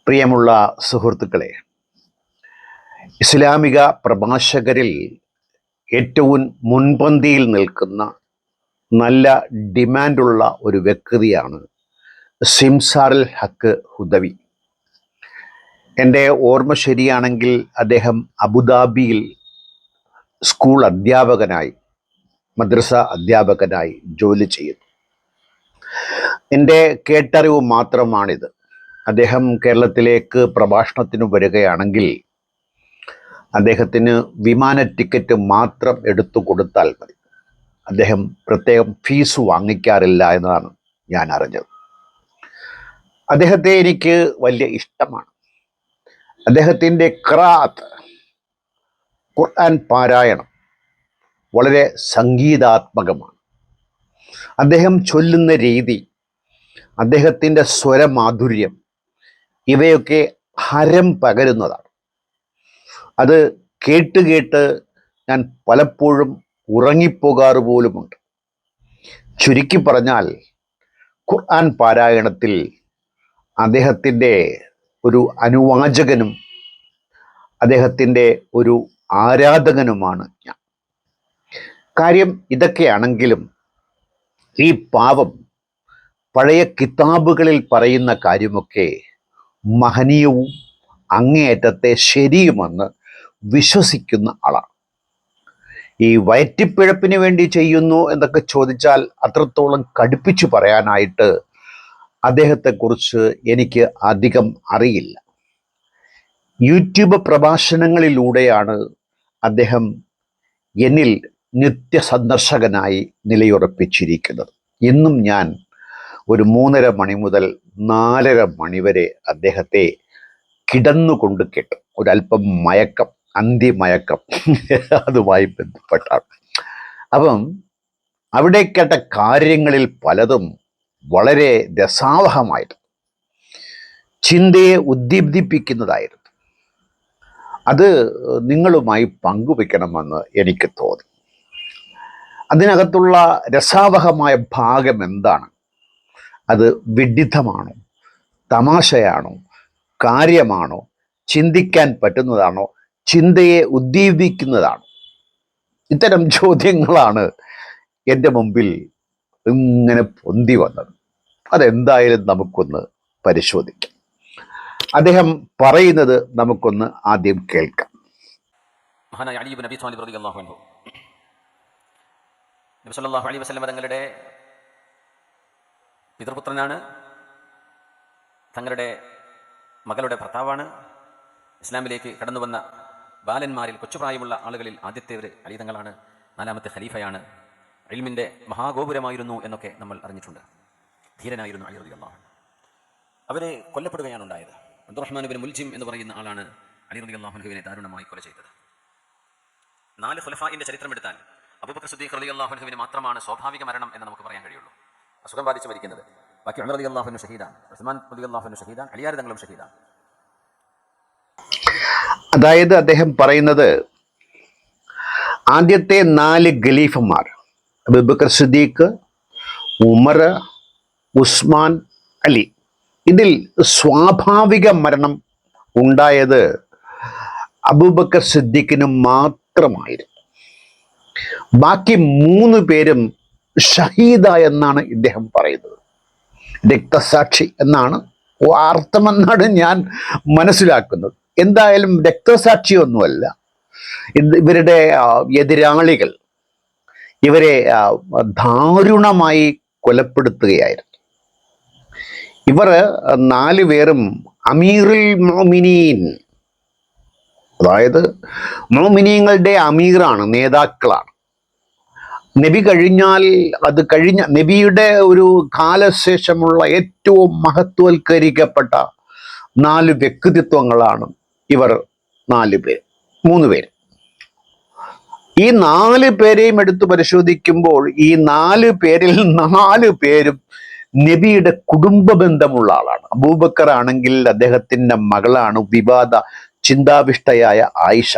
പ്രിയമുള്ള സുഹൃത്തുക്കളെ, ഇസ്ലാമിക പ്രഭാഷകരിൽ ഏറ്റവും മുൻപന്തിയിൽ നിൽക്കുന്ന നല്ല ഡിമാൻഡുള്ള ഒരു വ്യക്തിയാണ് സിംസാറുൽ ഹക്ക് ഹുദവി. എൻ്റെ ഓർമ്മ ശരിയാണെങ്കിൽ അദ്ദേഹം അബുദാബിയിൽ സ്കൂൾ അധ്യാപകനായി, മദ്രസ അധ്യാപകനായി ജോലി ചെയ്യുന്നു. എൻ്റെ കേട്ടറിവ് മാത്രമാണിത്. അദ്ദേഹം കേരളത്തിലേക്ക് പ്രഭാഷണത്തിന് വരികയാണെങ്കിൽ അദ്ദേഹത്തിന് വിമാന ടിക്കറ്റ് മാത്രം എടുത്തു കൊടുത്താൽ മതി. അദ്ദേഹം പ്രത്യേകം ഫീസ് വാങ്ങിക്കാറില്ല എന്നതാണ് ഞാൻ അറിഞ്ഞത്. അദ്ദേഹത്തെ എനിക്ക് വലിയ ഇഷ്ടമാണ്. അദ്ദേഹത്തിൻ്റെ ഖിറാഅത്ത്, ഖുർആൻ പാരായണം വളരെ സംഗീതാത്മകമാണ്. അദ്ദേഹം ചൊല്ലുന്ന രീതി, അദ്ദേഹത്തിൻ്റെ സ്വരമാധുര്യം ഇവയൊക്കെ ഹരം പകരുന്നതാണ്. അത് കേട്ട് കേട്ട് ഞാൻ പലപ്പോഴും ഉറങ്ങിപ്പോകാറ് പോലുമുണ്ട്. ചുരുക്കി പറഞ്ഞാൽ, ഖുർആൻ പാരായണത്തിൽ അദ്ദേഹത്തിൻ്റെ ഒരു അനുവാചകനും അദ്ദേഹത്തിൻ്റെ ഒരു ആരാധകനുമാണ് ഞാൻ. കാര്യം ഇതൊക്കെയാണെങ്കിലും ഈ പാവം പഴയ കിതാബുകളിൽ പറയുന്ന കാര്യമൊക്കെ മഹനീയവും അങ്ങേയറ്റത്തെ ശരിയുമെന്ന് വിശ്വസിക്കുന്ന ആളാണ്. ഈ വയറ്റിപ്പിഴപ്പിന് വേണ്ടി ചെയ്യുന്നു എന്നൊക്കെ ചോദിച്ചാൽ അത്രത്തോളം കടുപ്പിച്ചു പറയാനായിട്ട് അദ്ദേഹത്തെക്കുറിച്ച് എനിക്ക് അധികം അറിയില്ല. യൂട്യൂബ് പ്രഭാഷണങ്ങളിലൂടെയാണ് അദ്ദേഹം എന്നിൽ നിത്യസന്ദർശകനായി നിലയുറപ്പിച്ചിരിക്കുന്നത്. ഇന്നും ഞാൻ ഒരു 3:30 മണി മുതൽ 4:30 മണി വരെ അദ്ദേഹത്തെ കിടന്നുകൊണ്ട് കേട്ടു. ഒരല്പം മയക്കം, അന്തിമയക്കം അതുമായി ബന്ധപ്പെട്ടാണ്. അപ്പം അവിടെ കേട്ട കാര്യങ്ങളിൽ പലതും വളരെ രസാവഹമായിരുന്നു, ചിന്തയെ ഉദ്ദീപിപ്പിക്കുന്നതായിരുന്നു. അത് നിങ്ങളുമായി പങ്കുവെക്കണമെന്ന് എനിക്ക് തോന്നി. അതിനകത്തുള്ള രസാവഹമായ ഭാഗം എന്താണ്? അത് വിഡ്ഢിത്തമാണോ, തമാശയാണോ, കാര്യമാണോ, ചിന്തിക്കാൻ പറ്റുന്നതാണോ, ചിന്തയെ ഉദ്ദീപിക്കുന്നതാണോ? ഇത്തരം ചോദ്യങ്ങളാണ് എൻ്റെ മുമ്പിൽ ഇങ്ങനെ പൊന്തി വന്നത്. അതെന്തായാലും നമുക്കൊന്ന് പരിശോധിക്കാം. അദ്ദേഹം പറയുന്നത് നമുക്കൊന്ന് ആദ്യം കേൾക്കാം. മഹാനായ അലി ഇബ്നു അബീ ത്വാലിബ് റളിയല്ലാഹു അൻഹു നബി സല്ലല്ലാഹു അലൈഹി വസല്ലം തങ്ങളുടെ പിതൃപുത്രനാണ്, തങ്ങളുടെ മകളുടെ ഭർത്താവാണ്. ഇസ്ലാമിലേക്ക് കടന്നു വന്ന ബാലന്മാരിൽ, കൊച്ചുപ്രായമുള്ള ആളുകളിൽ ആദ്യത്തേവർ അലി തങ്ങളാണ്. 4ാമത്തെ ഖലീഫയാണ്. ഇൽമിൻ്റെ മഹാഗോപുരമായിരുന്നു എന്നൊക്കെ നമ്മൾ അറിഞ്ഞിട്ടുണ്ട്. ധീരനായിരുന്നു അലി റളിയല്ലാഹു അൻഹു. അവരെ കൊല്ലപ്പെടുകയാണ് ഉണ്ടായത്. അബ്ദുറഹ്മാൻ ഇബ്നു മുൽജിം എന്ന് പറയുന്ന ആളാണ് അലി റളിയല്ലാഹു അൻഹുവിനെ ദാരുണമായി കൊല ചെയ്തത്. 4 ഖുലഫാഇന്റെ ചരിത്രം എടുത്താൽ അബൂബക്കർ സിദ്ദീഖ് റളിയല്ലാഹു അൻഹുവിന് മാത്രമാണ് സ്വാഭാവിക മരണം എന്ന് നമുക്ക് പറയാൻ കഴിയുള്ളൂ, അസുഖം ബാധിച്ച് മരിക്കുന്നത്. ബാക്കി ഉമർ റളിയല്ലാഹു അൻഹു ഷഹീദാൻ, ഉസ്മാൻ റളിയല്ലാഹു അൻഹു ഷഹീദാൻ, അലിയാർ തങ്ങളും ഷഹീദാൻ. അതായത് അദ്ദേഹം പറയുന്നത്, ആദ്യത്തെ 4 ഖലീഫന്മാർ അബൂബക്കർ സിദ്ദീഖ്, ഉമർ, ഉസ്മാൻ, അലി, ഇതിൽ സ്വാഭാവിക മരണം ഉണ്ടായത് അബൂബക്കർ സിദ്ദീഖിന് മാത്രമായിരുന്നു. ബാക്കി 3 പേരും ഷഹീദ എന്നാണ് ഇദ്ദേഹം പറയുന്നത്. രക്തസാക്ഷി എന്നാണ് അർത്ഥമെന്നാണ് ഞാൻ മനസ്സിലാക്കുന്നത്. എന്തായാലും രക്തസാക്ഷിയൊന്നുമല്ല. ഇവരുടെ എതിരാളികൾ ഇവരെ ദാരുണമായി കൊലപ്പെടുത്തുകയായിരുന്നു. ഇവർ 4 പേരും അമീറുൽ മുഅ്മിനീൻ, അതായത് മുഅ്മിനീങ്ങളുടെ അമീറാണ്, നേതാക്കളാണ്. നബി കഴിഞ്ഞാൽ അത് കഴിഞ്ഞ നബിയുടെ ഒരു കാലശേഷമുള്ള ഏറ്റവും മഹത്വവൽക്കരിക്കപ്പെട്ട 4 വ്യക്തിത്വങ്ങളാണ് ഇവർ 3 പേര്. ഈ 4 പേരെയും എടുത്തു പരിശോധിക്കുമ്പോൾ ഈ 4 പേരിൽ 4 പേരും നബിയുടെ കുടുംബ ബന്ധമുള്ള ആളാണ്. അബൂബക്കർ ആണെങ്കിൽ അദ്ദേഹത്തിൻ്റെ മകളാണ് വിവാദ ചിന്താവിഷ്ടയായ ആയിഷ.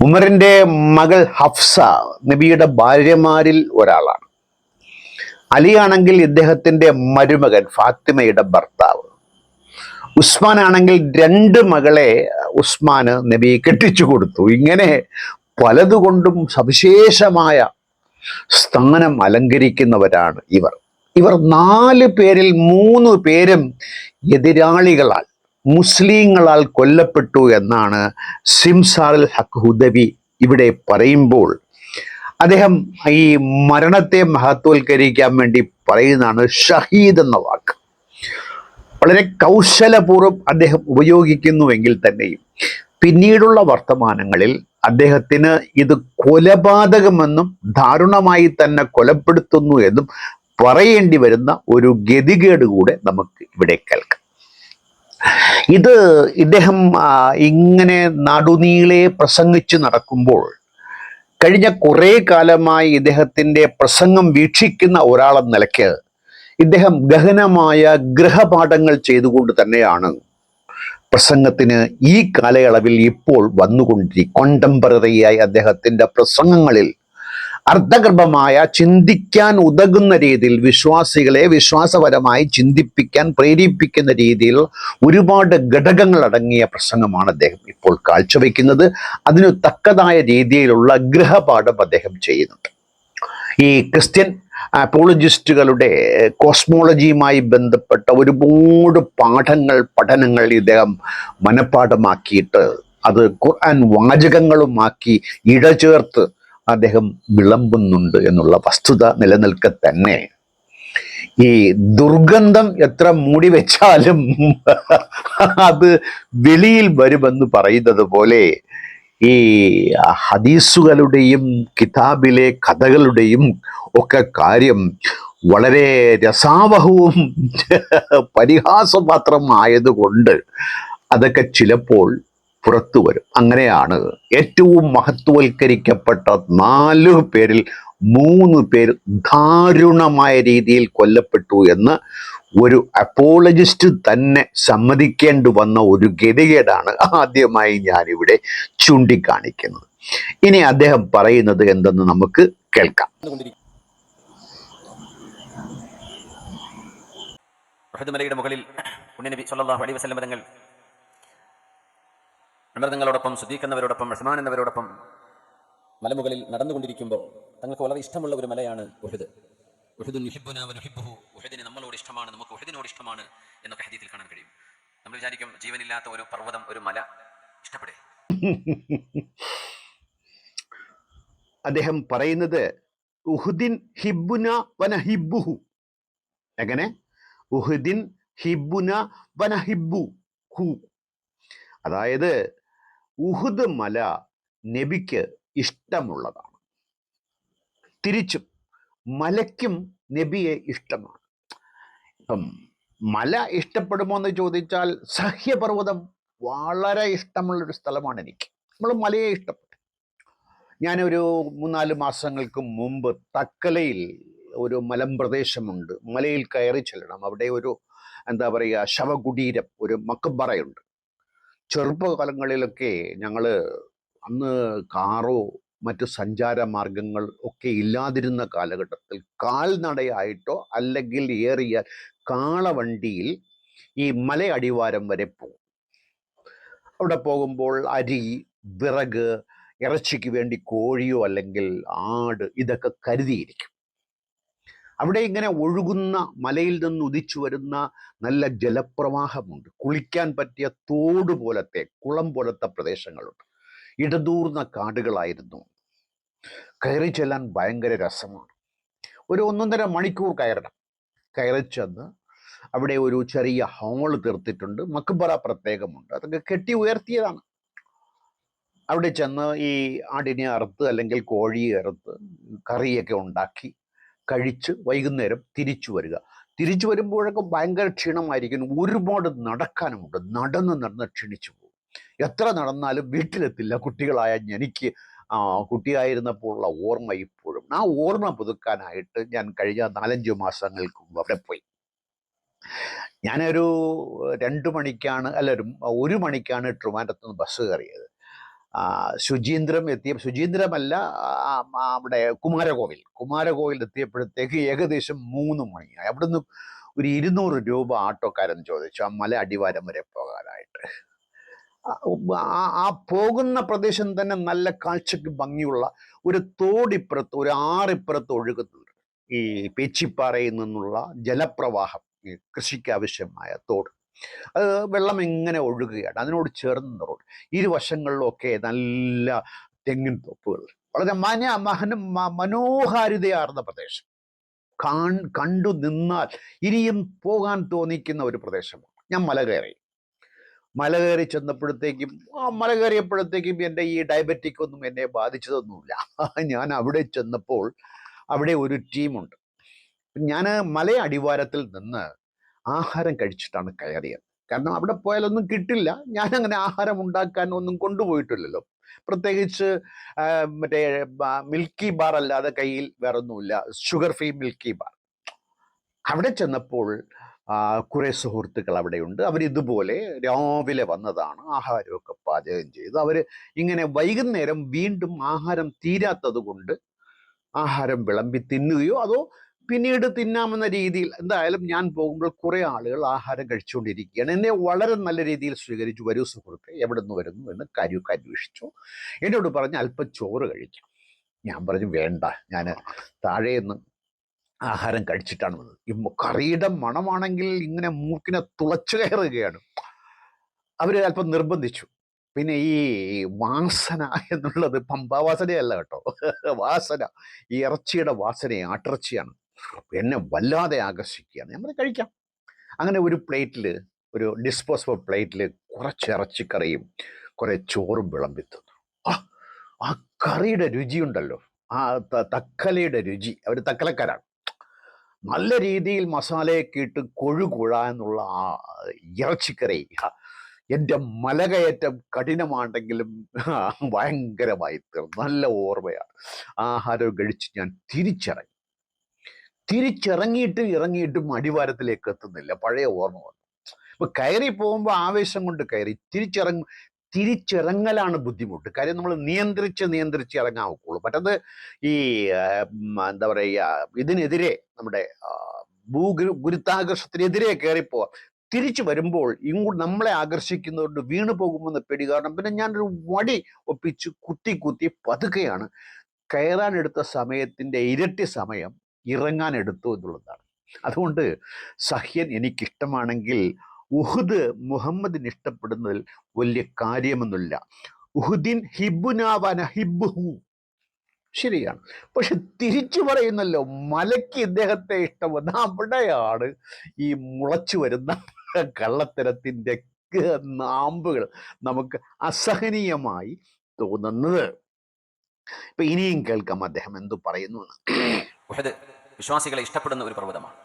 ഉമറിന്റെ മകൾ ഹഫ്സ നബിയുടെ ഭാര്യമാരിൽ ഒരാളാണ്. അലിയാണെങ്കിൽ ഇദ്ദേഹത്തിന്റെ മരുമകൻ, ഫാത്തിമയുടെ ഭർത്താവ്. ഉസ്മാനാണെങ്കിൽ 2 മകളെ ഉസ്മാന് നബി കെട്ടിച്ചു കൊടുത്തു. ഇങ്ങനെ പലതുകൊണ്ടും സവിശേഷമായ സ്ഥാനം അലങ്കരിക്കുന്നവരാണ് ഇവർ. ഇവർ 4 പേരിൽ 3 പേരും എതിരാളികളാൽ, മുസ്ലിങ്ങളാൽ കൊല്ലപ്പെട്ടു എന്നാണ് സിംസാറുൽ ഹക്ക് ഹുദവി ഇവിടെ പറയുമ്പോൾ അദ്ദേഹം ഈ മരണത്തെ മഹത്വവൽക്കരിക്കാൻ വേണ്ടി പറയുന്നതാണ് ഷഹീദ് എന്ന വാക്ക്. വളരെ കൗശലപൂർവ്വം അദ്ദേഹം ഉപയോഗിക്കുന്നുവെങ്കിൽ തന്നെയും പിന്നീടുള്ള വർത്തമാനങ്ങളിൽ അദ്ദേഹത്തിന് ഇത് കൊലപാതകമെന്നും ദാരുണമായി തന്നെ കൊലപ്പെടുത്തുന്നു എന്നും പറയേണ്ടി വരുന്ന ഒരു ഗതികേട് കൂടെ നമുക്ക് ഇവിടെ കേൾക്കാം. ഇത് ഇദ്ദേഹം ഇങ്ങനെ നടുനീളെ പ്രസംഗിച്ച് നടക്കുമ്പോൾ കഴിഞ്ഞ കുറേ കാലമായി ഇദ്ദേഹത്തിൻ്റെ പ്രസംഗം വീക്ഷിക്കുന്ന ഒരാളെന്ന നിലയ്ക്ക് ഇദ്ദേഹം ഗഹനമായ ഗൃഹപാഠങ്ങൾ ചെയ്തുകൊണ്ട് തന്നെയാണ് പ്രസംഗത്തിന് ഈ കാലയളവിൽ ഇപ്പോൾ കോണ്ടംപററിയായി അദ്ദേഹത്തിൻ്റെ പ്രസംഗങ്ങളിൽ അർത്ഥഗർഭമായ, ചിന്തിക്കാൻ ഉതകുന്ന രീതിയിൽ വിശ്വാസികളെ വിശ്വാസപരമായി ചിന്തിപ്പിക്കാൻ പ്രേരിപ്പിക്കുന്ന രീതിയിൽ ഒരുപാട് ഘടകങ്ങൾ അടങ്ങിയ പ്രസംഗമാണ് അദ്ദേഹം ഇപ്പോൾ കാഴ്ചവെക്കുന്നത്. അതിനു തക്കതായ രീതിയിലുള്ള ഗൃഹപാഠം അദ്ദേഹം ചെയ്യുന്നുണ്ട്. ഈ ക്രിസ്ത്യൻ അപ്പോളജിസ്റ്റുകളുടെ കോസ്മോളജിയുമായി ബന്ധപ്പെട്ട ഒരുപാട് പഠനങ്ങൾ ഇദ്ദേഹം മനഃപ്പാഠമാക്കിയിട്ട് അത് ഖുർആൻ വാചകങ്ങളുമാക്കി ഇഴചേർത്ത് അദ്ദേഹം വിളമ്പുന്നുണ്ട് എന്നുള്ള വസ്തുത നിലനിൽക്കെ തന്നെ ഈ ദുർഗന്ധം എത്ര മൂടി വെച്ചാലും അത് വെളിയിൽ വരുമെന്ന് പറയുന്നത് പോലെ ഈ ഹദീസുകളുടെയും കിതാബിലെ കഥകളുടെയും ഒക്കെ കാര്യം വളരെ രസാവഹവും പരിഹാസപാത്രമായതുകൊണ്ട് അതൊക്കെ ചിലപ്പോൾ പുറത്തു വരും. അങ്ങനെയാണ് ഏറ്റവും മഹത്വവൽക്കരിക്കപ്പെട്ട 4 പേരിൽ 3 പേർ ദാരുണമായ രീതിയിൽ കൊല്ലപ്പെട്ടു എന്ന് ഒരു അപ്പോളജിസ്റ്റ് തന്നെ സമ്മതിക്കേണ്ടി വന്ന ഒരു ഗതികേടാണ് ആദ്യമായി ഞാനിവിടെ ചൂണ്ടിക്കാണിക്കുന്നത്. ഇനി അദ്ദേഹം പറയുന്നത് എന്തെന്ന് നമുക്ക് കേൾക്കാം. ഉഹദ് മലയുടെ മുകളിൽ പുണ്യനബി സ്വല്ലല്ലാഹു അലൈഹി വസല്ലം തങ്ങൾ അമൃതങ്ങളോടൊപ്പം ശുദ്ധീകരിക്കുന്നവരോടൊപ്പം ഉസ്മാൻ എന്നവരോടൊപ്പം മലമുകളിൽ നടന്നുകൊണ്ടിരിക്കുമ്പോൾ തങ്ങൾക്ക് വളരെ ഇഷ്ടമുള്ള ഒരു മലയാണ് ഉഹദ്. ഉഹദുൻ യുഹിബ്ബുനാ വനുഹിബ്ബുഹു, ഉഹദിന് നമ്മളോട് ഇഷ്ടമാണ്, നമുക്ക് ഉഹദിനോട് ഇഷ്ടമാണ് എന്നൊക്കെ ഹദീസിൽ കാണാൻ കഴിയും. നമ്മൾ വിചാരിക്കും ജീവനില്ലാത്ത ഒരു പർവ്വതം, ഒരു മല ഇഷ്ടപ്പെടേ? അദ്ദേഹം പറയുന്നത് ഉഹുദിൻ ഹിബ്ബുന വനഹിബ്ബുഹു. എങ്ങനെ? ഉഹുദിൻ ഹിബ്ബുന വനഹിബ്ബുഹു. അതായത് ഉഹുദ് മല നബിക്ക് ഇഷ്ടമുള്ളതാണ്, തിരിച്ചും മലയ്ക്കും നബിയെ ഇഷ്ടമാണ്. ഇപ്പം മല ഇഷ്ടപ്പെടുമോ എന്ന് ചോദിച്ചാൽ സഹ്യപർവ്വതം വളരെ ഇഷ്ടമുള്ളൊരു സ്ഥലമാണ് എനിക്ക്. നമ്മൾ മലയെ ഇഷ്ടപ്പെട്ടു. ഞാനൊരു 3-4 മാസങ്ങൾക്ക് മുമ്പ് തക്കലയിൽ ഒരു മലമ്പ്രദേശമുണ്ട്, മലയിൽ കയറി ചെല്ലണം. അവിടെ ഒരു എന്താ പറയുക, ശവകുടീരം, ഒരു മക്കബറയുണ്ട്. ചെറുപ്പകാലങ്ങളിലൊക്കെ ഞങ്ങൾ അന്ന് കാറോ മറ്റു സഞ്ചാര മാർഗങ്ങൾ ഒക്കെ ഇല്ലാതിരുന്ന കാലഘട്ടത്തിൽ കാൽനടയായിട്ടോ അല്ലെങ്കിൽ ഏറിയ കാളവണ്ടിയിൽ ഈ മലയടിവാരം വരെ പോകും. അവിടെ പോകുമ്പോൾ അരി, വിറക്, ഇറച്ചിക്ക് വേണ്ടി കോഴിയോ അല്ലെങ്കിൽ ആട് ഇതൊക്കെ കരുതിയിരിക്കും. അവിടെ ഇങ്ങനെ ഒഴുകുന്ന, മലയിൽ നിന്ന് ഉദിച്ചു വരുന്ന നല്ല ജലപ്രവാഹമുണ്ട്. കുളിക്കാൻ പറ്റിയ തോട് പോലത്തെ, കുളം പോലത്തെ പ്രദേശങ്ങളുണ്ട്. ഇടതൂർന്ന കാടുകളായിരുന്നു. കയറി ചെല്ലാൻ ഭയങ്കര രസമാണ്. ഒരു 1.5 മണിക്കൂർ കയറണം. കയറി ചെന്ന് അവിടെ ഒരു ചെറിയ ഹാള് തീർത്തിട്ടുണ്ട്. മക്ബറ പ്രത്യേകമുണ്ട്. അതൊക്കെ കെട്ടി ഉയർത്തിയതാണ്. അവിടെ ചെന്ന് ഈ ആടിനെ അറുത്ത് അല്ലെങ്കിൽ കോഴിയെ അറുത്ത് കറിയൊക്കെ ഉണ്ടാക്കി കഴിച്ച് വൈകുന്നേരം തിരിച്ചു വരിക. തിരിച്ചു വരുമ്പോഴൊക്കെ ഭയങ്കര ക്ഷീണമായിരിക്കും. ഒരുപാട് നടക്കാനുമുണ്ട്. നടന്ന് ക്ഷീണിച്ചു പോകും. എത്ര നടന്നാലും വീട്ടിലെത്തില്ല. കുട്ടികളായ എനിക്ക് കുട്ടിയായിരുന്നപ്പോൾ ഉള്ള ഓർമ്മ ഇപ്പോഴും, ആ ഓർമ്മ പുതുക്കാനായിട്ട് ഞാൻ കഴിഞ്ഞ 4-5 മാസങ്ങൾക്ക് മുമ്പ് അവിടെ പോയി. ഞാനൊരു 2 മണിക്കാണ്, അല്ല 1 മണിക്കാണ് ട്രിവാൻഡ്രത്ത് നിന്ന് ബസ് കയറിയത്. ശുചീന്ദ്രമല്ല, അവിടെ കുമാരകോവിൽ എത്തിയപ്പോഴത്തേക്ക് ഏകദേശം 3 മണിയായി. അവിടുന്ന് ഒരു 200 രൂപ ആട്ടോക്കാരൻ ചോദിച്ചു ആ മല അടിവാരം വരെ പോകാനായിട്ട്. ആ പോകുന്ന പ്രദേശം തന്നെ നല്ല കാഴ്ചക്ക് ഭംഗിയുള്ള ഒരു തോടിപ്പുറത്ത്, ഒരു ആറിപ്പുറത്ത് ഒഴുകുന്നുണ്ട്. ഈ പേച്ചിപ്പാറയിൽ നിന്നുള്ള ജലപ്രവാഹം, ഈ കൃഷിക്ക് ആവശ്യമായ തോട്, അത് വെള്ളം ഇങ്ങനെ ഒഴുകുകയാണ്. അതിനോട് ചേർന്ന റോഡ്, ഇരുവശങ്ങളിലൊക്കെ നല്ല തെങ്ങിൻ തോപ്പുകൾ, വളരെ മനോഹാരിതയാർന്ന പ്രദേശം. കണ്ടു നിന്നാൽ ഇനിയും പോകാൻ തോന്നിക്കുന്ന ഒരു പ്രദേശമാണ്. ഞാൻ മല കയറി ചെന്നപ്പോഴത്തേക്കും, മല കയറിയപ്പോഴത്തേക്കും എൻ്റെ ഈ ഡയബറ്റിക് ഒന്നും എന്നെ ബാധിച്ചതൊന്നുമില്ല. ഞാൻ അവിടെ ചെന്നപ്പോൾ അവിടെ ഒരു ടീമുണ്ട്. ഞാൻ മല അടിവാരത്തിൽ നിന്ന് ആഹാരം കഴിച്ചിട്ടാണ് കയറിയത്. കാരണം അവിടെ പോയാലൊന്നും കിട്ടില്ല. ഞാനങ്ങനെ ആഹാരം ഉണ്ടാക്കാൻ ഒന്നും കൊണ്ടുപോയിട്ടില്ലല്ലോ. പ്രത്യേകിച്ച് മറ്റേ മിൽക്കി ബാർ അല്ലാതെ കയ്യിൽ വേറൊന്നുമില്ല, ഷുഗർ ഫ്രീ മിൽക്കി ബാർ. അവിടെ ചെന്നപ്പോൾ കുറെ സുഹൃത്തുക്കൾ അവിടെയുണ്ട്. അവരിതുപോലെ രാവിലെ വന്നതാണ്, ആഹാരമൊക്കെ പാചകം ചെയ്ത് അവർ ഇങ്ങനെ വൈകുന്നേരം വീണ്ടും ആഹാരം തീരാത്തത് കൊണ്ട് ആഹാരം വിളമ്പി തിന്നുകയോ അതോ പിന്നീട് തിന്നാമെന്ന രീതിയിൽ, എന്തായാലും ഞാൻ പോകുമ്പോൾ കുറെ ആളുകൾ ആഹാരം കഴിച്ചുകൊണ്ടിരിക്കുകയാണ്. എന്നെ വളരെ നല്ല രീതിയിൽ സ്വീകരിച്ചു. വരൂ സുഹൃത്തെ, എവിടെ നിന്ന് വരുന്നു എന്ന് കാര്യമൊക്കെ അന്വേഷിച്ചു. എന്നോട് പറഞ്ഞ് അല്പം ചോറ് കഴിക്കാം. ഞാൻ പറഞ്ഞു വേണ്ട, ഞാൻ താഴേന്ന് ആഹാരം കഴിച്ചിട്ടാണ് വന്നത്. ഈ കറിയുടെ മണമാണെങ്കിൽ ഇങ്ങനെ മൂക്കിനെ തുളച്ചു കയറുകയാണ്. അവർ അല്പം നിർബന്ധിച്ചു. പിന്നെ ഈ വാസന എന്നുള്ളത് പമ്പാവാസനയല്ല കേട്ടോ, വാസന, ഈ ഇറച്ചിയുടെ വാസന, ആട്ടിറച്ചിയാണ്, എന്നെ വല്ലാതെ ആകർഷിക്കുകയാണ്. നമ്മൾ കഴിക്കാം. അങ്ങനെ ഒരു പ്ലേറ്റിൽ, ഒരു ഡിസ്പോസബിൾ പ്ലേറ്റിൽ കുറച്ച് ഇറച്ചിക്കറിയും കുറെ ചോറും വിളമ്പി തന്നു. ആ കറിയുടെ രുചിയുണ്ടല്ലോ, ആ തക്കലയുടെ രുചി, അവർ തക്കലക്കാരാണ്. നല്ല രീതിയിൽ മസാലയൊക്കെ ഇട്ട് കൊഴുകുഴ എന്നുള്ള ആ ഇറച്ചിക്കറി, എൻ്റെ മലകയറ്റം കഠിനമാണെങ്കിലും ഭയങ്കരമായി തീർന്നു. നല്ല ഓർമ്മയാണ്. ആഹാരം കഴിച്ച് ഞാൻ ഇറങ്ങിയിട്ടും അടിവാരത്തിലേക്ക് എത്തുന്നില്ല. പഴയ ഓർമ്മ വന്നു. ഇപ്പൊ കയറി പോകുമ്പോൾ ആവേശം കൊണ്ട് കയറി, തിരിച്ചിറങ്ങലാണ് ബുദ്ധിമുട്ട്. കാര്യം നമ്മൾ നിയന്ത്രിച്ച് ഇറങ്ങാൻ ഒക്കുള്ളൂ. മറ്റത് ഈ എന്താ പറയുക, ഇതിനെതിരെ, നമ്മുടെ ഗുരുത്വാകർഷത്തിനെതിരെ കയറിപ്പോവാം. തിരിച്ചു വരുമ്പോൾ ഇങ്ങോട്ട് നമ്മളെ ആകർഷിക്കുന്നതുകൊണ്ട് വീണു പോകുമെന്ന പേടി കാരണം പിന്നെ ഞാനൊരു വടി ഒപ്പിച്ച് കുത്തി പതുക്കെയാണ് കയറാനെടുത്ത സമയത്തിൻ്റെ ഇരട്ടി സമയം ഇറങ്ങാൻ എടുത്തു എന്നുള്ളതാണ്. അതുകൊണ്ട് സഹ്യൻ എനിക്കിഷ്ടമാണെങ്കിൽ ഉഹുദ് മുഹമ്മദിന് ഇഷ്ടപ്പെടുന്നതിൽ വലിയ കാര്യമൊന്നുമില്ല. ഉഹുദിൻ ഹിബുനാവന ഹിബുഹു, ശരിയാണ്. പക്ഷെ തിരിച്ചു പറയുന്നല്ലോ, മലയ്ക്ക് ഇദ്ദേഹത്തെ ഇഷ്ടമെന്ന്. അവിടെയാണ് ഈ മുളച്ചു വരുന്ന കള്ളത്തരത്തിൻ്റെ നാമ്പുകൾ നമുക്ക് അസഹനീയമായി തോന്നുന്നത്. ഇപ്പൊ ഇനിയും കേൾക്കാം അദ്ദേഹം എന്തു പറയുന്നു. ഉഹദ് വിശ്വാസികളെ ഇഷ്ടപ്പെടുന്ന ഒരു പർവ്വതമാണ്.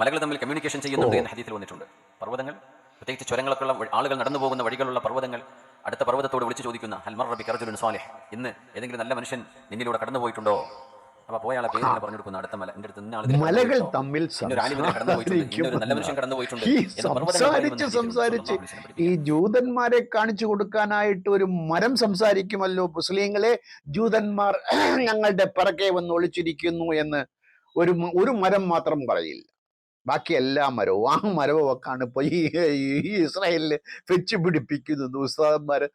മലകൾ തമ്മിൽ കമ്മ്യൂണിക്കേഷൻ ചെയ്യുന്നുണ്ട് എന്ന് ഹദീസിൽ വന്നിട്ടുണ്ട്. പർവ്വതങ്ങൾ, പ്രത്യേകിച്ച് ചുരങ്ങളൊക്കെ ഉള്ള ആളുകൾ നടന്നു പോകുന്ന വഴികളുള്ള പർവ്വതങ്ങൾ അടുത്ത പർവ്വതത്തോട് വിളിച്ചു ചോദിക്കുന്ന ഹൽമർ റബി കറജുലുൻ സാലിഹ്, ഇന്ന് ഏതെങ്കിലും നല്ല മനുഷ്യൻ നിന്നിലൂടെ കടന്നു പോയിട്ടുണ്ടോ? അപ്പൊ പോയാളെ പേര് പറഞ്ഞു കൊടുക്കുന്നു. അടുത്ത മല, എൻ്റെ അടുത്ത് മലകൾ തമ്മിൽ നല്ല മനുഷ്യൻ കടന്നു പോയിട്ടുണ്ട്. സംസാരിച്ച് ഈ ജൂതന്മാരെ കാണിച്ചു കൊടുക്കാനായിട്ട് ഒരു മരം സംസാരിക്കുമല്ലോ. മുസ്ലിങ്ങളെ, ജൂതന്മാർ ഞങ്ങളുടെ പിറകെ വന്ന് ഒളിച്ചിരിക്കുന്നു എന്ന് ഒരു മരം മാത്രം പറയില്ല. ബാക്കി എല്ലാ മരവും, ആ മരവും ഒക്കെയാണ് ഇപ്പൊ ഈ ഇസ്രായേലില് വെച്ച് പിടിപ്പിക്കുന്നത്. ഉസ്താദന്മാര്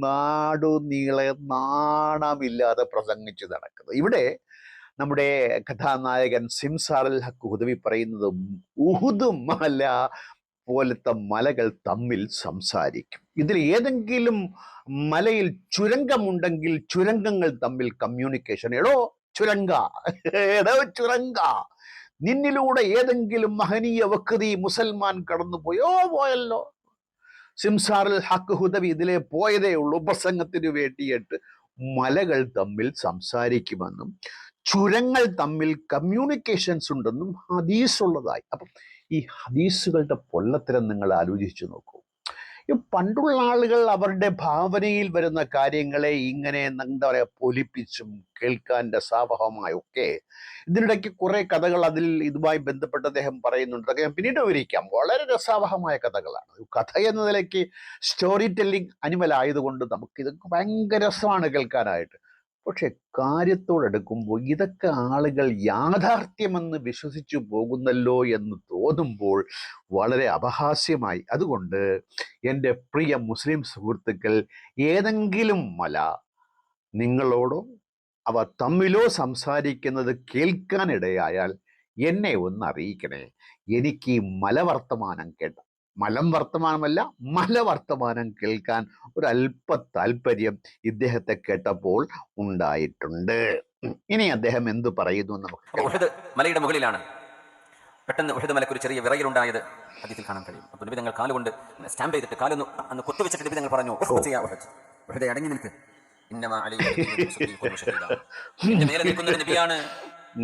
നാടുനീളെ നാണമില്ലാതെ പ്രസംഗിച്ച് നടക്കുന്നത്. ഇവിടെ നമ്മുടെ കഥാനായകൻ സിംസാർ അൽ ഹക്ക് ഹുദവി പറയുന്നത്, ഉഹുദ് മല പോലത്തെ മലകൾ തമ്മിൽ സംസാരിക്കും. ഇതിൽ ഏതെങ്കിലും മലയിൽ ചുരങ്കമുണ്ടെങ്കിൽ ചുരങ്കങ്ങൾ തമ്മിൽ കമ്മ്യൂണിക്കേഷൻ. എടോ ചുരങ്ക, നിന്നിലൂടെ ഏതെങ്കിലും മഹനീയ വക്തി മുസൽമാൻ പോയല്ലോ. സിംസാർ അൽ ഹക്ക് ഹുദവി ഇതിലെ പോയതേ ഉള്ളൂ പ്രസംഗത്തിന് വേണ്ടിയിട്ട്. മലകൾ തമ്മിൽ സംസാരിക്കുമെന്നും ചുരങ്ങൾ തമ്മിൽ കമ്മ്യൂണിക്കേഷൻസ് ഉണ്ടെന്നും ഹദീസ് ഉള്ളതായി. അപ്പം ഈ ഹദീസുകളുടെ പൊള്ളത്തരം നിങ്ങൾ ആലോചിച്ചു നോക്കൂ. ഈ പണ്ടുള്ള ആളുകൾ അവരുടെ ഭാവനയിൽ വരുന്ന കാര്യങ്ങളെ ഇങ്ങനെ എന്താ പറയുക, പൊലിപ്പിച്ചും കേൾക്കാൻ രസാവഹമായൊക്കെ. ഇതിനിടയ്ക്ക് കുറെ കഥകൾ അതിൽ ഇതുമായി ബന്ധപ്പെട്ട് അദ്ദേഹം പറയുന്നുണ്ട്. അതൊക്കെ ഞാൻ പിന്നീട് വിവരിക്കാം. വളരെ രസാവഹമായ കഥകളാണ്. കഥ എന്ന നിലയ്ക്ക് സ്റ്റോറി ടെല്ലിംഗ് അനിമൽ ആയതുകൊണ്ട് നമുക്ക് ഇതൊക്കെ ഭയങ്കര രസമാണ് കേൾക്കാനായിട്ട്. പക്ഷെ കാര്യത്തോടെടുക്കുമ്പോൾ ഇതൊക്കെ ആളുകൾ യാഥാർത്ഥ്യമെന്ന് വിശ്വസിച്ചു പോകുന്നല്ലോ എന്ന് തോന്നുമ്പോൾ വളരെ അപഹാസ്യമായി. അതുകൊണ്ട് എൻ്റെ പ്രിയ മുസ്ലിം സുഹൃത്തുക്കൾ, ഏതെങ്കിലും മല നിങ്ങളോടോ അവ തമ്മിലോ സംസാരിക്കുന്നത് കേൾക്കാനിടയായാൽ എന്നെ ഒന്ന് അറിയിക്കണേ. എനിക്ക് ഈ മലം വർത്തമാനമല്ല മലവർത്തമാനം കേൾക്കാൻ ഒരല്പ താല്പര്യം ഇദ്ദേഹത്തെ കേട്ടപ്പോൾ ഉണ്ടായിട്ടുണ്ട്. ഇനി അദ്ദേഹം എന്തു പറയുന്നു നമുക്ക് ഉഹദ് മലയുടെ മുകളിലാണ്. പെട്ടെന്ന് ഉഹദ് മലക്ക് ഒരു ചെറിയ വിറയലുണ്ടായത് ഹദീസിൽ കാണാൻ കഴിയും. അപ്പോൾ നബി തങ്ങൾ കാലുകൊണ്ട് സ്റ്റാമ്പ് ചെയ്തിട്ട് കാലൊന്ന് അന്ന് കുത്തിവെച്ചിട്ട് നബി തങ്ങൾ പറഞ്ഞു, ഉഹദേ അടങ്ങി നിൽക്ക്, എന്റെ മേലെ നിൽക്കുന്നത് നബിയാണ്,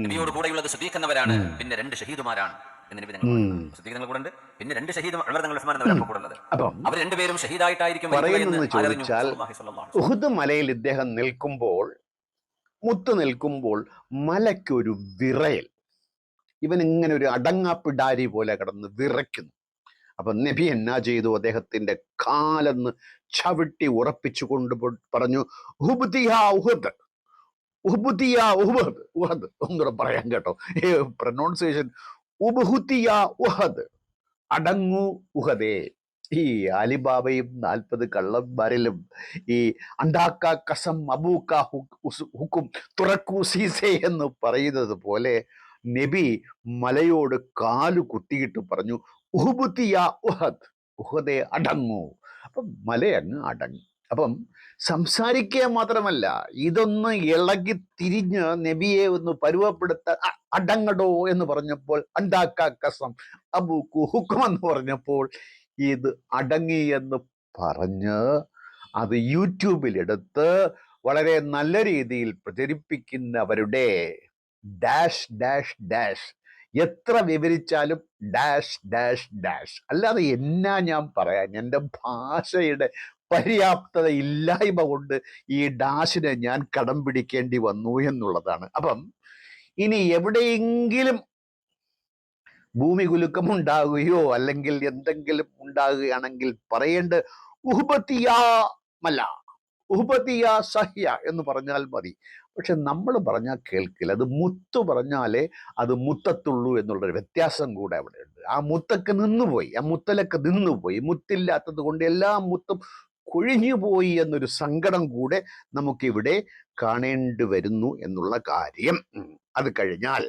നബിയോട് കൂടെയുള്ളത് സുദീഖ് എന്നവരാണ്, പിന്നെ 2 ഷഹീദുമാരാണ് എന്ന് നബി തങ്ങൾ പറഞ്ഞു. സുദീഖ് തങ്ങൾ കൂടെ ഉണ്ട്, പിന്നെ 2 ഷഹീദ് ഉമർ തങ്ങൾ ഉസ്മാൻ എന്നവരാണ് കൂടെ ഉള്ളത്. അവർ 2 പേരും ഷഹീദായിട്ടായിരിക്കും പറയുന്നത് ചോദിച്ചാൽ, ഉഹദ് മലയിൽ ഇദ്ദേഹം നിൽക്കുമ്പോൾ, മുത്ത് നിൽക്കുമ്പോൾ മലയ്ക്കൊരു വിറയൽ, ഇവൻ ഇങ്ങനെ ഒരു അടങ്ങാപ്പിടാരി പോലെ കിടന്ന് വിറയ്ക്കുന്നു. അപ്പൊ നബി എന്നാ ചെയ്തു? അദ്ദേഹത്തിന്റെ കാലെന്ന് ചവിട്ടി ഉറപ്പിച്ചു കൊണ്ട് പറഞ്ഞു, ഒന്നുകൂടെ പറയാൻ കേട്ടോ, പ്രൊനൗൺസിയേഷൻ ഉഹദ്, അടങ്ങൂ ഉഹദേ. ഈ അലിബാബയും 40 കള്ളന്മാരിലും ഈ അണ്ടാക്ക കസം അബൂക്ക ഹുക്കും തുറക്കൂ സീസേ എന്ന് പറയുന്നത് പോലെ നബി മലയോട് കാലു കുത്തിയിട്ട് പറഞ്ഞു, ഉഹദേ അടങ്ങൂ. അപ്പം മലയങ്ങ് അടങ്ങി. അപ്പം സംസാരിക്കുക മാത്രമല്ല, ഇതൊന്ന് ഇളകി തിരിഞ്ഞ് നബിയെ ഒന്ന് പരുവപ്പെടുത്താൻ അടങ്ങടോ എന്ന് പറഞ്ഞപ്പോൾ, അണ്ടാക്ക കസം അബൂക്കു ഹുക്കും എന്ന് പറഞ്ഞപ്പോൾ ഇത് അടങ്ങി എന്ന് പറഞ്ഞ് അത് യൂട്യൂബിലെടുത്ത് വളരെ നല്ല രീതിയിൽ പ്രചരിപ്പിക്കുന്നവരുടെ ഡാഷ് ഡാഷ് ഡാഷ്, എത്ര വിവരിച്ചാലും ഡാഷ് ഡാഷ് ഡാഷ്, അല്ലാതെ എന്നാ ഞാൻ പറയാൻ. എൻ്റെ ഭാഷയുടെ പര്യാപ്തത ഇല്ലായ്മ കൊണ്ട് ഈ ഡാഷിനെ ഞാൻ കടം പിടിക്കേണ്ടി വന്നു എന്നുള്ളതാണ്. അപ്പം ഇനി എവിടെയെങ്കിലും ഭൂമി കുലുക്കം ഉണ്ടാകുകയോ അല്ലെങ്കിൽ എന്തെങ്കിലും ഉണ്ടാകുകയാണെങ്കിൽ പറയേണ്ട ഉഹ്ബത്തിയാമല്ല, ഉഹ്ബത്തിയ സഹ്യ എന്ന് പറഞ്ഞാൽ മതി. പക്ഷെ നമ്മൾ പറഞ്ഞാൽ കേൾക്കില്ല. അത് മുത്ത് പറഞ്ഞാലേ അത് മുത്തത്തുള്ളൂ എന്നുള്ളൊരു വ്യത്യാസം കൂടെ അവിടെ ഉണ്ട്. ആ മുത്തൊക്കെ നിന്നുപോയി, ആ മുത്തലൊക്കെ നിന്നുപോയി. മുത്തില്ലാത്തത് കൊണ്ട് എല്ലാ മുത്തും കൊഴിഞ്ഞുപോയി എന്നൊരു സങ്കടം കൂടെ നമുക്കിവിടെ കാണേണ്ടി വരുന്നു എന്നുള്ള കാര്യം. അത് കഴിഞ്ഞാൽ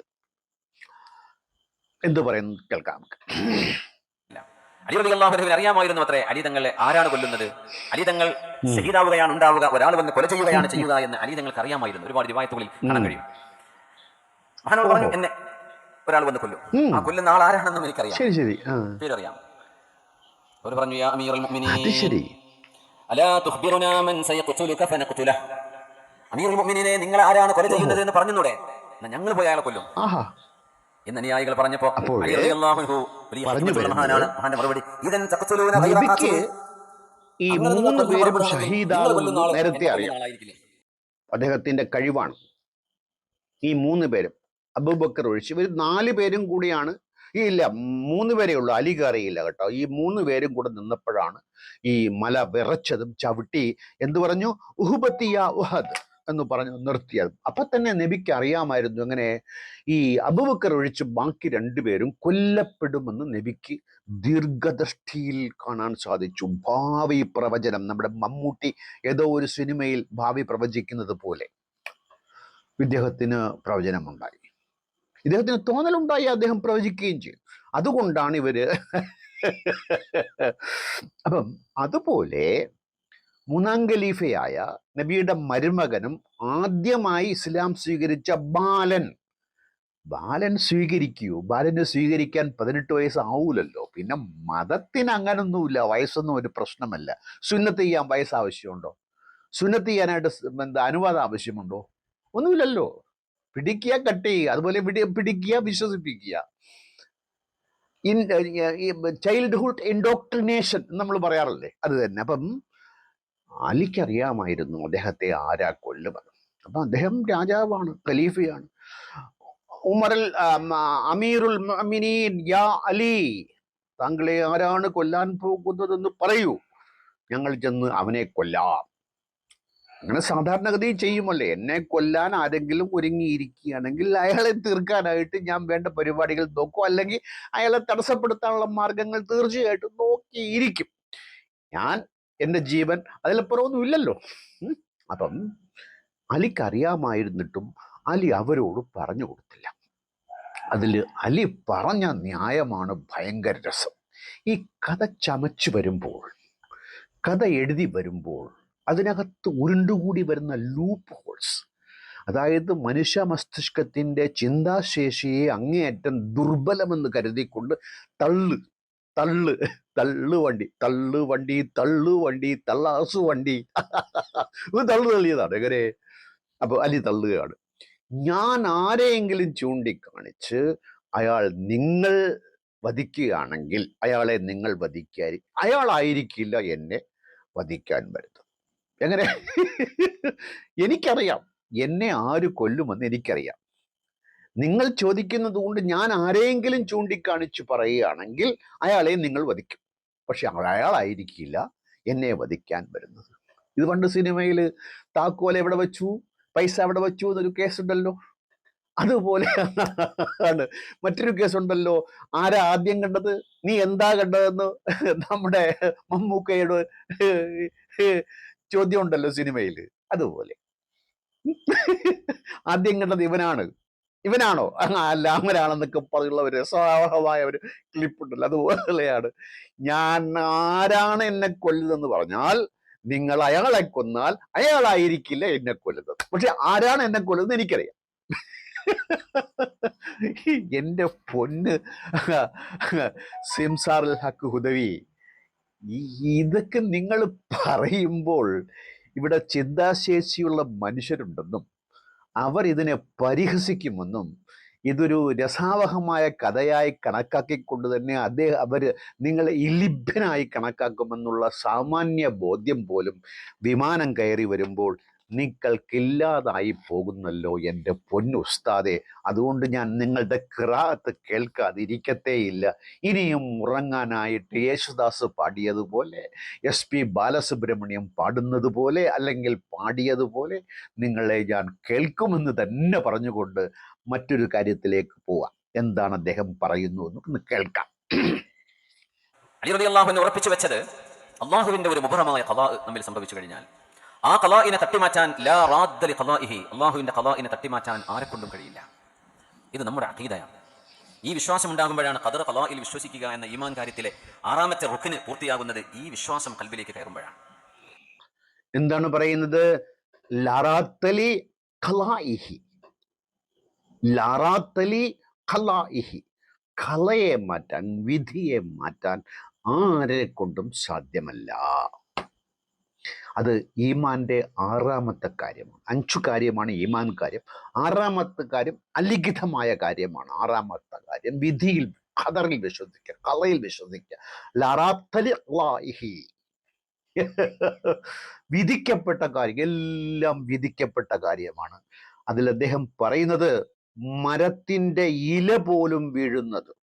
എന്തു പറയുന്നു കേൾക്കാം. അലി റളിയല്ലാഹു അൻഹുവിനെ അറിയാമായിരുന്നു അത്രേ അലി തങ്ങളെ ആരാണ് കൊല്ലുന്നത്, അലി തങ്ങൾ ഷഹീദാവുകയാണ് ഉണ്ടാവുക, ഒരാൾ വന്ന് കൊല ചെയ്യുകയാണ് ചെയ്യുക എന്ന് അലി തങ്ങൾക്ക് അറിയാമായിരുന്നു. ഒരുപാട് റിവായത്തുകളിൽ കാണാൻ കഴിയും. മഹാനോട് പറഞ്ഞു, എന്നെ ഒരാൾ വന്ന് കൊല്ലും, ആ കൊല്ലുന്ന ആൾ ആരാണെന്നും എനിക്കറിയാം, പേരറിയാം. അവർ പറഞ്ഞു, യാ അമീറുൽ മുഅ്മിനീൻ അലാ തുഖ്ബിറുനാ മൻ സയഖ്തുലുക ഫനഖ്തുലഹ്, അമീറുൽ മുഅ്മിനീനെ നിങ്ങൾ ആരാണ് കൊല ചെയ്യുന്നത് എന്ന് പറഞ്ഞൂടെ, ഞങ്ങൾ പോയി അയാളെ കൊല്ലും എന്ന് അനുയായികൾ പറഞ്ഞപ്പോ ഈ 3 പേരും ഷഹീദാകുമെന്ന് നേരത്തെ അറിയാം. അദ്ദേഹത്തിന്റെ കഴിവാണ്. ഈ 3 പേരും അബൂബക്കർ ഒഴിച്ച് ഇവർ 4 പേരും കൂടിയാണ്. ഇല്ല, 3 പേരേ ഉള്ളൂ, അലി കയറിയില്ല കേട്ടോ. ഈ 3 പേരും കൂടെ നിന്നപ്പോഴാണ് ഈ മല വിറച്ചതും ചവിട്ടി എന്തു പറഞ്ഞു, ഉഹ്ബത്തിയ ഉഹദ് എന്ന് പറഞ്ഞു നിർത്തിയത്. അപ്പൊ തന്നെ നബിക്ക് അറിയാമായിരുന്നു അങ്ങനെ ഈ അബൂബക്കർ ഒഴിച്ച് ബാക്കി 2 പേരും കൊല്ലപ്പെടുമെന്ന് നബിക്ക് ദീർഘദൃഷ്ടിയിൽ കാണാൻ സാധിച്ചു. ഭാവി പ്രവചനം, നമ്മുടെ മമ്മൂട്ടി ഏതോ ഒരു സിനിമയിൽ ഭാവി പ്രവചിക്കുന്നത് പോലെ ഇദ്ദേഹത്തിന് പ്രവചനമുണ്ടായി, ഇദ്ദേഹത്തിന് തോന്നലുണ്ടായി, അദ്ദേഹം പ്രവചിക്കുകയും ചെയ്തു. അതുകൊണ്ടാണ് ഇവര് അപ്പം അതുപോലെ 3ാം ഖലീഫയായ നബിയുടെ മരുമകനും ആദ്യമായി ഇസ്ലാം സ്വീകരിച്ച ബാലൻ സ്വീകരിക്കൂ. ബാലന് സ്വീകരിക്കാൻ 18 വയസ്സ് ആവൂലല്ലോ. പിന്നെ മതത്തിന് അങ്ങനൊന്നുമില്ല, വയസ്സൊന്നും ഒരു പ്രശ്നമല്ല. സുന്നത്ത് ചെയ്യാൻ വയസ്സ് ആവശ്യമുണ്ടോ? സുന്നത്ത് ചെയ്യാനായിട്ട് അനുവാദം ആവശ്യമുണ്ടോ? ഒന്നുമില്ലല്ലോ. പിടിക്കുക, കട്ട് ചെയ്യുക, അതുപോലെ പിടിക്കുക, വിശ്വസിപ്പിക്കുക. ചൈൽഡ്ഹുഡ് ഇൻഡോക്ട്രിനേഷൻ നമ്മൾ പറയാറില്ലേ, അത് തന്നെ. അപ്പം അലിക്കറിയാമായിരുന്നു അദ്ദേഹത്തെ ആരാ കൊല്ലുമെന്ന്. അപ്പം അദ്ദേഹം രാജാവാണ്, ഖലീഫയാണ്. അമീറുൽ മുഅ്മിനീൻ യാ അലി, താങ്കളെ ആരാണ് കൊല്ലാൻ പോകുന്നതെന്ന് പറയൂ, ഞങ്ങൾ ചെന്ന് അവനെ കൊല്ലാം. അങ്ങനെ സാധാരണഗതി ചെയ്യുമല്ലേ. എന്നെ കൊല്ലാൻ ആരെങ്കിലും ഒരുങ്ങിയിരിക്കുകയാണെങ്കിൽ അയാളെ തീർക്കാനായിട്ട് ഞാൻ വേണ്ട പരിപാടികൾ നോക്കും, അല്ലെങ്കിൽ അയാളെ തടസ്സപ്പെടുത്താനുള്ള മാർഗങ്ങൾ തീർച്ചയായിട്ടും നോക്കിയിരിക്കും. ഞാൻ എൻ്റെ ജീവൻ അതിലപ്പുറമൊന്നും ഇല്ലല്ലോ. അപ്പം അലിക്കറിയാമായിരുന്നിട്ടും അലി അവരോട് പറഞ്ഞു കൊടുത്തില്ല. അതിൽ അലി പറഞ്ഞ ന്യായമാണ് ഭയങ്കര രസം. ഈ കഥ ചമച്ചു വരുമ്പോൾ, കഥ എഴുതി വരുമ്പോൾ അതിനകത്ത് ഉരുണ്ടുകൂടി വരുന്ന ലൂപ്പ് ഹോൾസ്, അതായത് മനുഷ്യ മസ്തിഷ്കത്തിൻ്റെ ചിന്താശേഷിയെ അങ്ങേയറ്റം ദുർബലമെന്ന് കരുതിക്കൊണ്ട് തള്ളു തള്ളു തള്ളുവണ്ടി തള്ളുവണ്ടി തള്ളുവണ്ടി തള്ളാസു വണ്ടി തള്ളു തള്ളിയതാണ്. എങ്ങനെ? അപ്പോൾ അലി തള്ളുകയാണ്. ഞാൻ ആരെയെങ്കിലും ചൂണ്ടിക്കാണിച്ച് അയാൾ നിങ്ങൾ വധിക്കുകയാണെങ്കിൽ അയാളെ നിങ്ങൾ അയാളായിരിക്കില്ല എന്നെ വധിക്കാൻ വരുന്നത്. എങ്ങനെ? എനിക്കറിയാം എന്നെ ആര് കൊല്ലുമെന്ന് എനിക്കറിയാം. നിങ്ങൾ ചോദിക്കുന്നത് കൊണ്ട് ഞാൻ ആരെയെങ്കിലും ചൂണ്ടിക്കാണിച്ച് പറയുകയാണെങ്കിൽ അയാളെ നിങ്ങൾ വധിക്കും. പക്ഷെ അയാളായിരിക്കില്ല എന്നെ വധിക്കാൻ വരുന്നത്. ഇത് പണ്ട് സിനിമയിൽ താക്കോൽ എവിടെ വെച്ചു, പൈസ എവിടെ വെച്ചു എന്നൊരു കേസുണ്ടല്ലോ. അതുപോലെ ആണ് മറ്റൊരു കേസുണ്ടല്ലോ. ആരാ ആദ്യം കണ്ടത്, നീ എന്താ കണ്ടതെന്ന് നമ്മുടെ മമ്മൂക്കയുടെ ചോദ്യം ഉണ്ടല്ലോ സിനിമയിൽ. അതുപോലെ ആദ്യം കണ്ടത് ഇവനാണോ അല്ല അവനാണെന്നൊക്കെ പറഞ്ഞുള്ള ഒരു രസമായ ഒരു ക്ലിപ്പുണ്ടല്ലോ. അതുപോലെയാണ് ഞാൻ ആരാണ് എന്നെ കൊല്ലുന്നതെന്ന് പറഞ്ഞാൽ നിങ്ങൾ അയാളെ കൊന്നാൽ അയാളായിരിക്കില്ല എന്നെ കൊല്ലുന്നത്. പക്ഷെ ആരാണ് എന്നെ കൊല്ലുന്നത് എനിക്കറിയാം. എൻ്റെ പൊന്ന് സിംസാറുൽ ഹക്ക് ഹുദവി, ഇതൊക്കെ നിങ്ങൾ പറയുമ്പോൾ ഇവിടെ ചിന്താശേഷിയുള്ള മനുഷ്യരുണ്ടെന്നും അവർ ഇതിനെ പരിഹസിക്കുമെന്നും ഇതൊരു രസാവഹമായ കഥയായി കണക്കാക്കിക്കൊണ്ട് തന്നെ അവർ നിങ്ങളെ ഇലിഭ്യനായി കണക്കാക്കുമെന്നുള്ള സാമാന്യ ബോധ്യം പോലും വിമാനം കയറി വരുമ്പോൾ നിങ്ങൾക്കില്ലാതായി പോകുന്നല്ലോ എൻ്റെ പൊന്നുസ്താദെ. അതുകൊണ്ട് ഞാൻ നിങ്ങളുടെ ഖിറാഅത്ത് കേൾക്കാതിരിക്കത്തേയില്ല. ഇനിയും ഉറങ്ങാനായിട്ട് യേശുദാസ് പാടിയതുപോലെ, SP ബാലസുബ്രഹ്മണ്യം പാടുന്നത് പോലെ, അല്ലെങ്കിൽ പാടിയതുപോലെ നിങ്ങളെ ഞാൻ കേൾക്കുമെന്ന് തന്നെ പറഞ്ഞുകൊണ്ട് മറ്റൊരു കാര്യത്തിലേക്ക് പോവാം. എന്താണ് അദ്ദേഹം പറയുന്നു എന്ന് കേൾക്കാം. അലി റളിയല്ലാഹു അൻഹു ഉറപ്പിച്ചു വെച്ചത് അള്ളാഹുവിന്റെ ഒരു മുബറമായ ഖളാ നമ്മിൽ സംഭവിച്ചു കഴിഞ്ഞാൽ ആ ഖളാഇനെ തട്ടിമാറ്റാൻ ലാ റാദ്ദ ലി ഖളാഇഹി, അള്ളാഹുവിന്റെ ഖളാഇനെ തട്ടിമാറ്റാൻ ആരെക്കൊണ്ടും കഴിയില്ല. ഇത് നമ്മുടെ അഖീദയാണ്. ഈ വിശ്വാസം ഉണ്ടാകുമ്പോഴാണ് ഖദർ ഖളാഇൽ വിശ്വസിക്കുക എന്ന ഈമാൻ കാര്യത്തിലെ 6ാമത്തെ റുക്ന് പൂർത്തിയാകുന്നത്. ഈ വിശ്വാസം കൽബിലേക്ക് കയറുമ്പോഴാണ്. എന്താണ് പറയുന്നത്? ലാറാത്തലി ഖളാഇഹി, ലാറാത്തലി ഖളാഇഹി, ഖളയെ മാറ്റാൻ, വിധിയെ മാറ്റാൻ ആരെ കൊണ്ടും സാധ്യമല്ല. അത് ഈമാന്റെ 6ാമത്തെ കാര്യമാണ്. 5 കാര്യമാണ് ഈമാൻ കാര്യം. 6ാമത്തെ കാര്യം അലിഖിതമായ കാര്യമാണ്. 6ാമത്തെ കാര്യം വിധിയിൽ, ഖദറിൽ വിശ്വസിക്കുക, ഖളയിൽ വിശ്വസിക്കുക. ലാറാത്തലി ഖളാഇഹി, വിധിക്കപ്പെട്ട കാര്യം, എല്ലാം വിധിക്കപ്പെട്ട കാര്യമാണ്. അതിൽ അദ്ദേഹം പറയുന്നത് മരത്തിന്റെ ഇല പോലും വീഴുന്നത്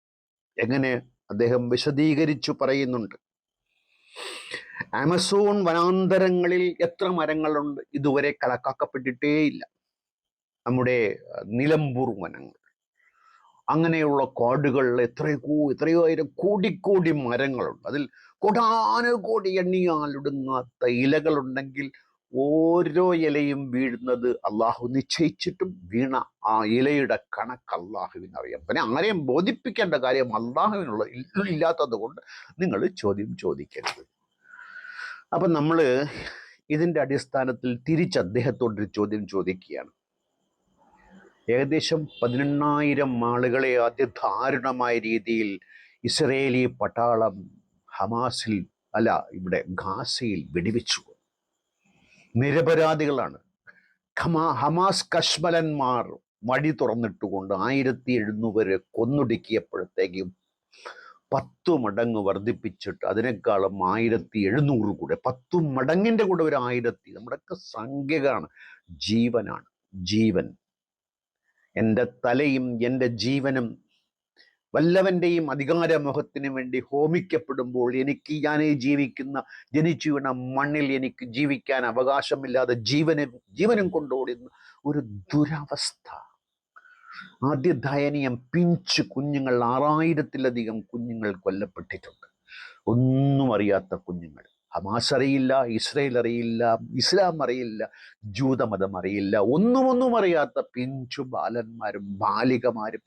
എങ്ങനെ അദ്ദേഹം വിശദീകരിച്ചു പറയുന്നുണ്ട്. ആമസോൺ വനാന്തരങ്ങളിൽ എത്ര മരങ്ങളുണ്ട് ഇതുവരെ കണക്കാക്കപ്പെട്ടിട്ടേയില്ല. നമ്മുടെ നിലമ്പൂർ വനങ്ങൾ, അങ്ങനെയുള്ള കാടുകൾ എത്രയോ ആയിരം കോടി മരങ്ങളുണ്ട്. അതിൽ കോടാനുകോടി എണ്ണിയാലൊടുങ്ങാത്ത ഇലകളുണ്ടെങ്കിൽ ഓരോ ഇലയും വീഴുന്നത് അള്ളാഹു നിശ്ചയിച്ചിട്ടും വീണ ആ ഇലയുടെ കണക്ക് അള്ളാഹുവിനറിയാം. പിന്നെ ആരെയും ബോധിപ്പിക്കേണ്ട കാര്യം അള്ളാഹുവിനുള്ള ഇല്ലാത്തത് കൊണ്ട് നിങ്ങൾ ചോദിക്കരുത്. അപ്പം നമ്മൾ ഇതിൻ്റെ അടിസ്ഥാനത്തിൽ തിരിച്ച് അദ്ദേഹത്തോടൊരു ചോദ്യം ചോദിക്കുകയാണ്. ഏകദേശം 18,000 ആളുകളെ അതിദാരുണമായ രീതിയിൽ ഇസ്രയേലി പട്ടാളം ഗാസയിൽ വെടിവെച്ചു. നിരപരാധികളാണ്. ഹമാസ് കശ്മലന്മാർ വഴി തുറന്നിട്ടുകൊണ്ട് 1700 കൊന്നൊടുക്കിയപ്പോഴത്തേക്കും 10 മടങ്ങ് വർദ്ധിപ്പിച്ചിട്ട് അതിനേക്കാളും 1700 കൂടെ, 10 മടങ്ങിൻ്റെ കൂടെ ഒരു 1000. നമ്മുടെയൊക്കെ സംഖ്യകളാണ്. ജീവനാണ്, ജീവൻ. എൻ്റെ തലയും എൻ്റെ ജീവനും വല്ലവൻ്റെയും അധികാരമോഹത്തിന് വേണ്ടി ഹോമിക്കപ്പെടുമ്പോൾ എനിക്ക് ഞാൻ ജനിച്ചു വീണ മണ്ണിൽ എനിക്ക് ജീവിക്കാൻ അവകാശമില്ലാതെ ജീവനും കൊണ്ടോടുന്ന ഒരു ദുരവസ്ഥ. ആദ്യ ദയനീയം പിഞ്ചു കുഞ്ഞുങ്ങൾ, 6000-ലധികം കുഞ്ഞുങ്ങൾ കൊല്ലപ്പെട്ടിട്ടുണ്ട്. ഒന്നും അറിയാത്ത കുഞ്ഞുങ്ങൾ. ഹമാസ് അറിയില്ല, ഇസ്രയേൽ അറിയില്ല, ഇസ്ലാം അറിയില്ല, ജൂതമതം അറിയില്ല, ഒന്നും അറിയാത്ത പിഞ്ചു ബാലന്മാരും ബാലികമാരും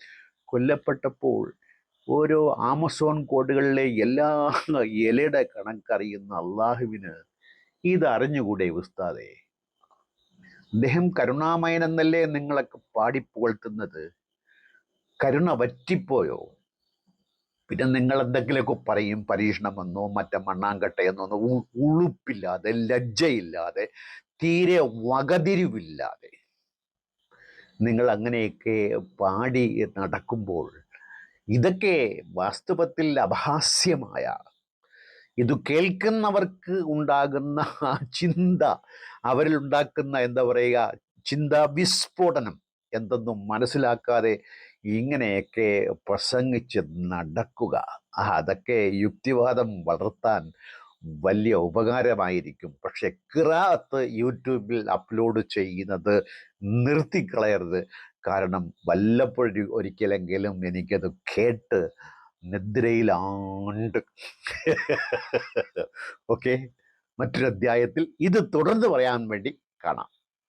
കൊല്ലപ്പെട്ടപ്പോൾ ഓരോ ആമസോൺ കോടുകളിലെ എല്ലാ ഇലയുടെ കണക്കറിയുന്ന അള്ളാഹുവിന് ഇതറിഞ്ഞുകൂടെ ഉസ്താദേ? അദ്ദേഹം കരുണാമയൻ എന്നല്ലേ നിങ്ങളൊക്കെ പാടിപ്പുകഴ്ത്തുന്നത്? കരുണ വറ്റിപ്പോയോ? പിന്നെ നിങ്ങൾ എന്തെങ്കിലുമൊക്കെ പറയും, പരീക്ഷണം വന്നോ മറ്റേ മണ്ണാങ്കട്ടയെന്നോ, ഉളുപ്പില്ലാതെ, ലജ്ജയില്ലാതെ, തീരെ വകതിരിവില്ലാതെ നിങ്ങൾ അങ്ങനെയൊക്കെ പാടി നടക്കുമ്പോൾ ഇതൊക്കെ വാസ്തവത്തിൽ അപഹാസ്യമായ, ഇത് കേൾക്കുന്നവർക്ക് ഉണ്ടാകുന്ന ആ ചിന്ത, അവരിൽ ഉണ്ടാക്കുന്ന എന്താ പറയുക, ചിന്താ വിസ്ഫോടനം എന്തെന്നും മനസ്സിലാക്കാതെ ഇങ്ങനെയൊക്കെ പ്രസംഗിച്ച് നടക്കുക, അതൊക്കെ യുക്തിവാദം വളർത്താൻ വലിയ ഉപകാരമായിരിക്കും. പക്ഷെ ഖിറാഅത്ത് യൂട്യൂബിൽ അപ്ലോഡ് ചെയ്യുന്നത് നിർത്തിക്കളയരുത്. കാരണം വല്ലപ്പോഴും ഒരിക്കലെങ്കിലും എനിക്കത് കേട്ട് നിദ്രയിലാണ്ട് ഓക്കെ, മറ്റൊരു അധ്യായത്തിൽ ഇത് തുടർന്ന് പറയാൻ വേണ്ടി കാണാം.